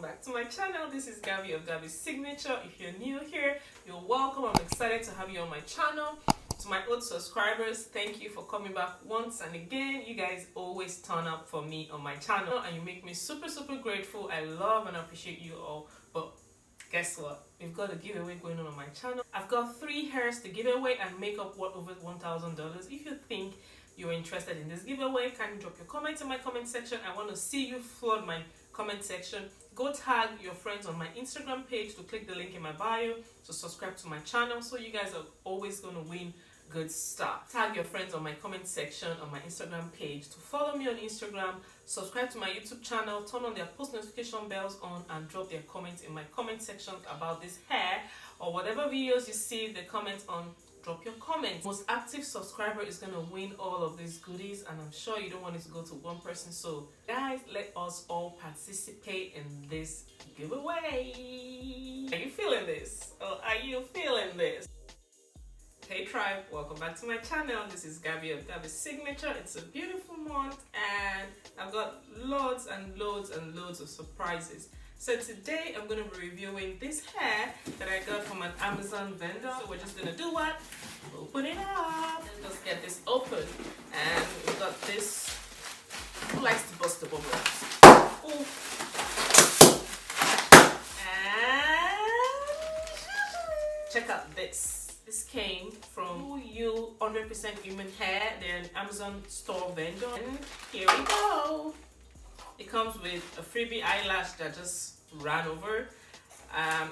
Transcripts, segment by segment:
back to my channel. This is Gabby of Garbie'Signature. If you're new here, you're welcome. I'm excited to have you on my channel. To my old subscribers, thank you for coming back once and again. You guys always turn up for me on my channel and you make me super grateful. I love and appreciate you all. But guess what? We've got a giveaway going on my channel. I've got 3 hairs to give away and makeup worth over $1,000. If you think you're interested in this giveaway, can you drop your comments in my comment section? I want to see you flood my comment section. Go tag your friends on my Instagram page to click the link in my bio to subscribe to my channel, so you guys are always going to win good stuff. Tag your friends on my comment section on my Instagram page to follow me on Instagram, subscribe to my YouTube channel, turn on their post notification bells on, and drop their comments in my comment section about this hair or whatever videos you see the comments on. Drop your comments. Most active subscriber is gonna win all of these goodies, and I'm sure you don't want it to go to one person. So guys, let us all participate in this giveaway. Are you feeling this? Or are you feeling this? Hey tribe, welcome back to my channel. This is Gabby of Garbie'Signature. It's a beautiful month and I've got loads and loads of surprises. So today I'm going to be reviewing this hair that I got from an Amazon vendor. So we're just going to do what? Open it up. Let's get this open. And we've got this. Who likes to bust the bubbles? Ooh. And check out this. This came from RUIYU 100% Human Hair. They're an Amazon store vendor. And here we go. It comes with a freebie eyelash that just ran over.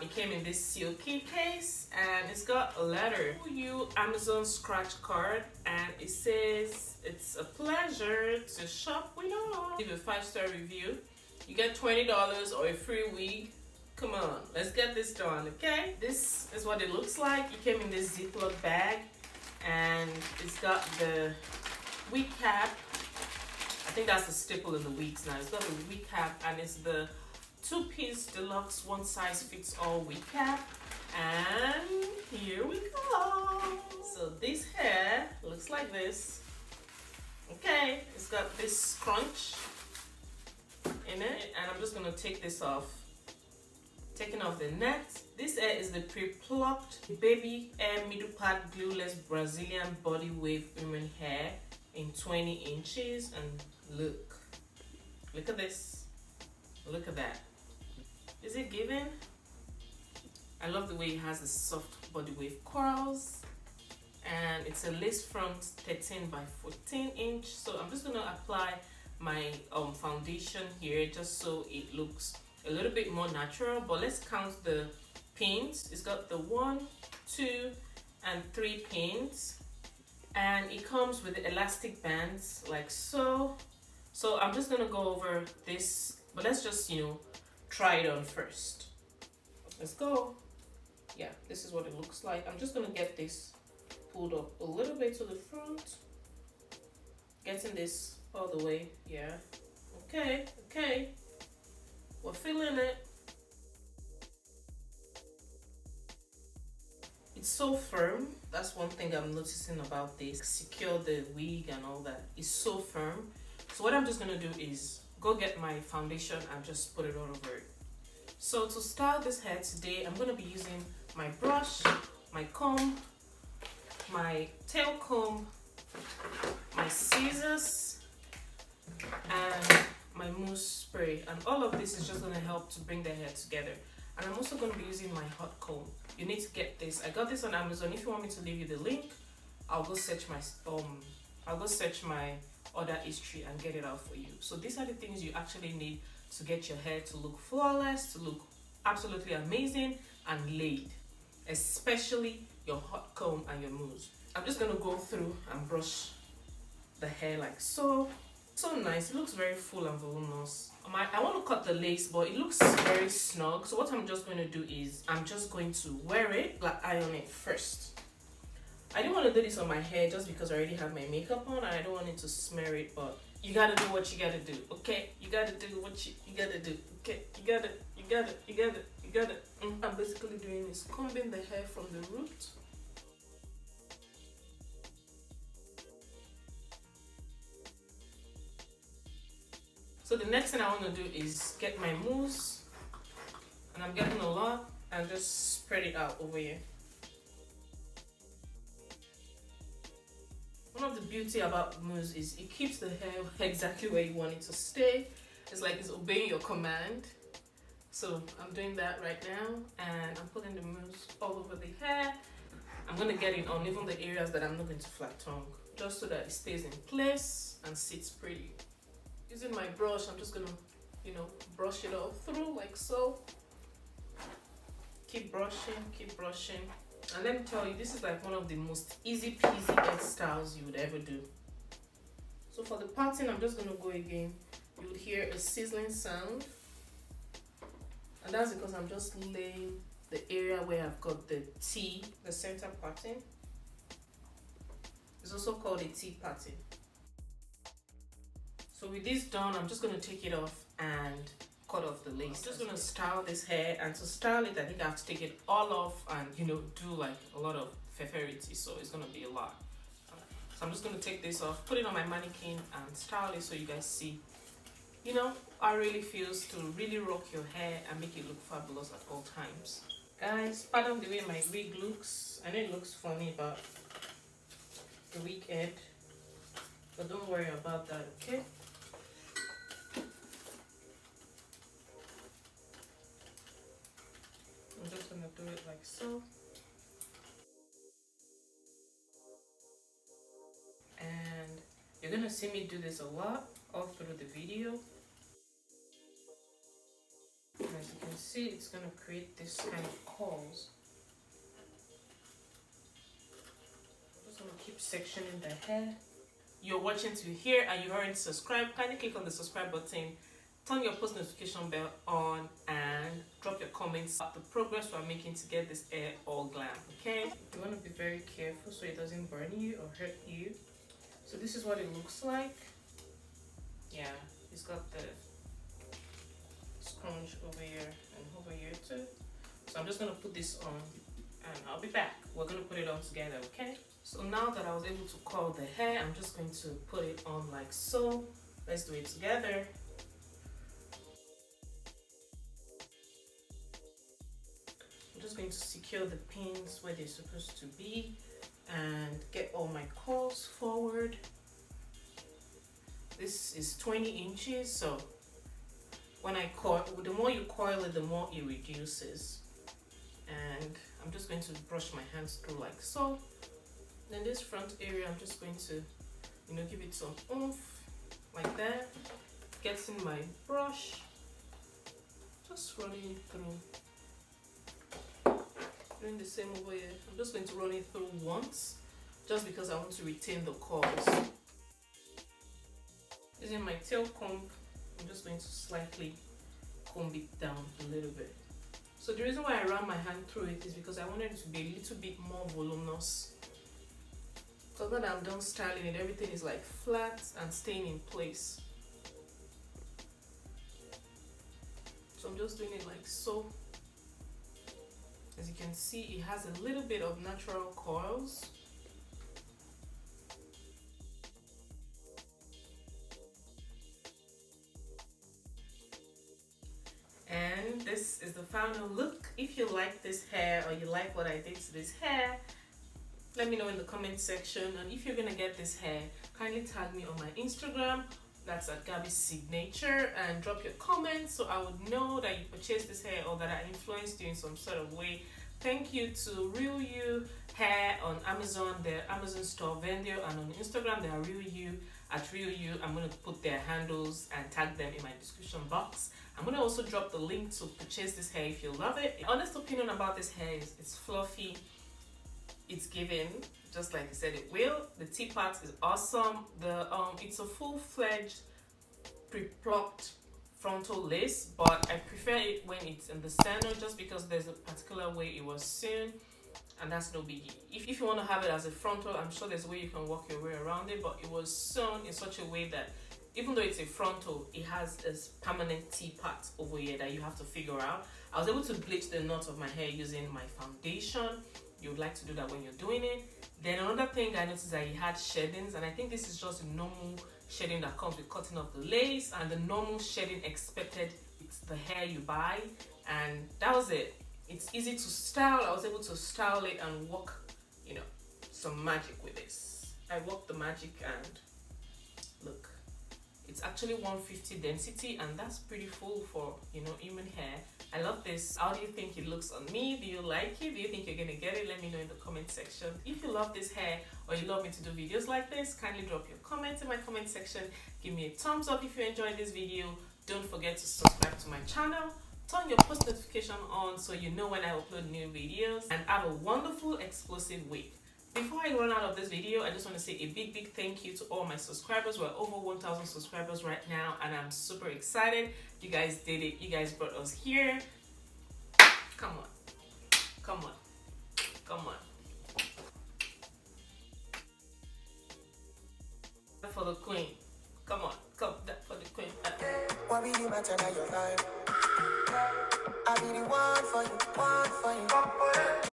It came in this silky case and it's got a letter. RUIYU Amazon scratch card, and it says it's a pleasure to shop with us. Give a 5-star review. You get $20 or a free wig. Come on, let's get this done, okay? This is what it looks like. It came in this Ziploc bag and it's got the wig cap. I think that's the staple in the wigs now. It's got a wig cap and it's the 2-piece deluxe one size fits all wig cap. And here we go. So this hair looks like this. Okay, it's got this scrunch in it, and I'm just gonna take this off. Taking off the net. This hair is the pre-plucked baby hair middle part glueless Brazilian body wave women hair in 20 inches, and look at this, look at that. Is it giving? I love the way it has the soft body wave curls, and it's a lace front 13 by 14 inch. So I'm just gonna apply my foundation here just so it looks a little bit more natural. But let's count the pins. It's got the 1, 2, and 3 pins. And it comes with the elastic bands like so. So I'm just gonna go over this, but let's just, try it on first. Let's go. Yeah, this is what it looks like. I'm just gonna get this pulled up a little bit to the front. Getting this all the way, yeah. Okay. We're feeling it. It's so firm. That's one thing I'm noticing about this. Secure the wig and all that. It's so firm. So what I'm just gonna do is go get my foundation and just put it all over it. So to style this hair today, I'm gonna be using my brush, my comb, my tail comb, my scissors, and my mousse spray. And all of this is just gonna help to bring the hair together. And I'm also going to be using my hot comb. You need to get this. I got this on Amazon. If you want me to leave you the link, I'll go search my order history and get it out for you. So these are the things you actually need to get your hair to look flawless, to look absolutely amazing and laid, especially your hot comb and your mousse. I'm just going to go through and brush the hair like so. So nice. It looks very full and voluminous. I want to cut the lace, but it looks very snug. So what I'm just going to do is I'm just going to wear it, like iron it first. I didn't want to do this on my hair just because I already have my makeup on and I don't want it to smear it, but you gotta do what you gotta do, okay? You gotta do what you gotta do, okay? You gotta. I'm basically doing is combing the hair from the root. So the next thing I want to do is get my mousse and just spread it out over here. One of the beauty about mousse is it keeps the hair exactly where you want it to stay. It's like it's obeying your command. So I'm doing that right now, and I'm putting the mousse all over the hair. I'm gonna get it on even the areas that I'm not going to flat tongue, just so that it stays in place and sits pretty. Using my brush, I'm just gonna, brush it all through like so. Keep brushing. And let me tell you, this is like one of the most easy peasy hairstyles you would ever do. So for the parting, I'm just gonna go again. You would hear a sizzling sound. And that's because I'm just laying the area where I've got the T, the center parting. It's also called a T parting. So with this done, I'm just gonna take it off and cut off the lace. I'm just gonna style this hair, and to style it, I think I have to take it all off and do like a lot of feferity, so it's gonna be a lot. So I'm just gonna take this off, put it on my mannequin and style it so you guys see how it really feels to really rock your hair and make it look fabulous at all times. Guys, pardon the way my wig looks. I know it looks funny about the wig head, but don't worry about that, okay? I'm just gonna do it like so. And you're gonna see me do this a lot all through the video. And as you can see, it's gonna create this kind of curls. I'm just gonna keep sectioning the hair. You're watching to here and you aren't subscribed, kindly click on the subscribe button, turn your post notification bell on, and drop your comments about the progress we're making to get this hair all glam, okay? You want to be very careful so it doesn't burn you or hurt you. So this is what it looks like. Yeah, it's got the scrunch over here and over here too. So I'm just gonna put this on and I'll be back. We're gonna put it on together, okay? So now that I was able to curl the hair, I'm just going to put it on like so. Let's do it together. I'm just going to secure the pins where they're supposed to be and get all my curls forward. This is 20 inches, so when I coil, the more you coil it, the more it reduces. And I'm just going to brush my hands through like so. Then this front area, I'm just going to, give it some oomph like that. Getting my brush, just running it through. Doing the same over here. I'm just going to run it through once, just because I want to retain the curls. Using my tail comb, I'm just going to slightly comb it down a little bit. So the reason why I ran my hand through it is because I wanted it to be a little bit more voluminous. So that I'm done styling it, everything is like flat and staying in place. So I'm just doing it like so. As you can see, it has a little bit of natural coils. And this is the final look. If you like this hair or you like what I did to this hair, let me know in the comment section. And if you're gonna get this hair, kindly tag me on my Instagram. That's at Garbie'Signature, and drop your comments so I would know that you purchased this hair or that I influenced you in some sort of way. Thank you to RUIYU Hair on Amazon, their Amazon store vendor, and on Instagram they are RUIYU at RUIYU. I'm going to put their handles and tag them in my description box. I'm going to also drop the link to purchase this hair if you love it. My honest opinion about this hair is it's fluffy, it's giving, just like I said it will. The T-part is awesome. It's a full-fledged pre-plucked frontal lace, but I prefer it when it's in the center just because there's a particular way it was sewn, and that's no biggie. If you want to have it as a frontal, I'm sure there's a way you can work your way around it, but it was sewn in such a way that even though it's a frontal, it has this permanent T-part over here that you have to figure out. I was able to bleach the knots of my hair using my foundation. You would like to do that when you're doing it. Then another thing I noticed that it had sheddings, and I think this is just a normal shedding that comes with cutting off the lace and the normal shedding expected with the hair you buy, and that was it. it's easy to style. I was able to style it and work, you know, some magic with this. I worked the magic and look, it's actually 150 density, and that's pretty full for, you know, human hair. I love this. How do you think it looks on me? Do you like it? Do you think you're gonna get it? Let me know in the comment section. If you love this hair or you love me to do videos like this, kindly drop your comments in my comment section. Give me a thumbs up if you enjoyed this video. Don't forget to subscribe to my channel. Turn your post notification on so you know when I upload new videos, and have a wonderful explosive week. Before I run out of this video, I just want to say a big thank you to all my subscribers. We're over 1,000 subscribers right now, and I'm super excited. You guys did it. You guys brought us here. Come on. Come on. Come on. For the queen. Come on. Come that for the queen. What will you matter now your life? I be the one for you, one for you.